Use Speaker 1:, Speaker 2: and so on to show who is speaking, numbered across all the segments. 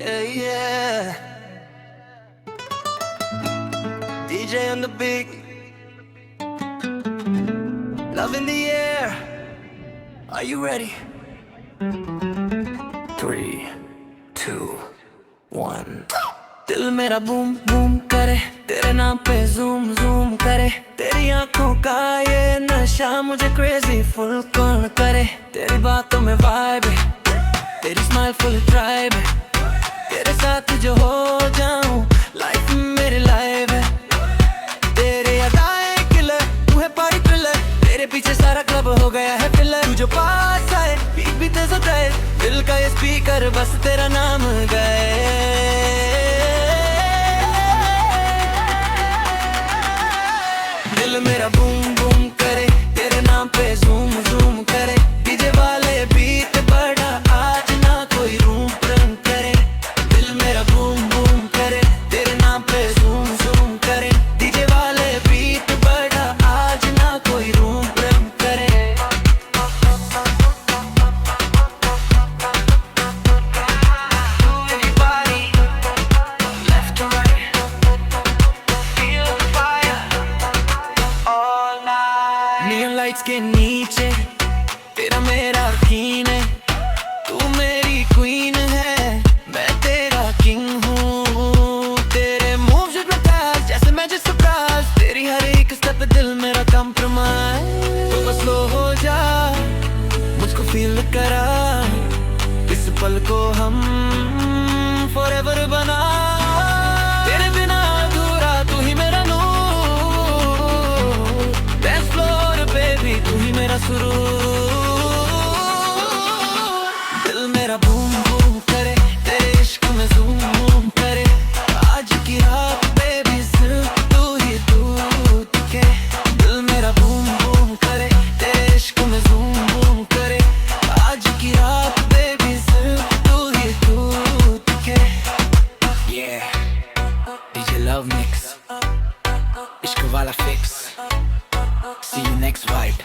Speaker 1: Yeah, yeah. DJ on the beat. Love in the air. Are you ready? 3, 2, 1. दिल मेरा boom boom करे, तेरे नाम पे जूम जूम करे। तेरी आंखों का ये नशा मुझे क्रेजी फुल कौन करे। तेरी बातों में वाइब है, तेरी स्माइल फुल ट्राइब है। तेरे साथ जो हो जाऊं लाइफ मेरे लाइव है। तेरे अदाएं किलर, तू है पार्टी थ्रिलर। तेरे पीछे सारा क्लब हो गया है फिलर। तू जो पास आए बीट भी तेज होता है, दिल का ये स्पीकर बस तेरा नाम गाए। दिल मेरा बूम बूम करे, तेरे नाम पे जूम जूम करे। डीजे वाले बीट बड़ा आज ना कोई रूम रंग करे। दिल मेरा बूम बूम करे, तेरे नाम पे जूम जूम करे। डीजे वाले बीट बड़ा आज ना कोई रूम रंग करे। Neon lights के नीचे तेरा मेरा कीन है। तू मेरी क्वीन है, मैं तेरा किंग हूँ। तेरे मूव्स हिप्नोटाइज जैसे मैजिक सरप्राइज। तेरी हर एक स्टेप दिल मेरा कंप्रोमाइज। तो बस लो हो जा, मुझको फील करा। इस पल को हम फॉरएवर बना। तेरे बिना अधूरा तू ही मेरा नूर। डांस फ्लोर पे भी तू ही मेरा सुरूर। दिल मेरा बूम बूम करे, तेरे इश्क में जूम बूम करे। आज की रात बेबी सिर्फ तू ही तू दिखे। दिल मेरा बूम बूम करे, तेरे इश्क में जूम बूम करे। आज की रात बेबी सिर्फ तू ही तू दिखे। Yeah, DJ Love Mix, इश्क वाला fix. See you next vibe.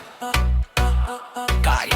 Speaker 1: Guy.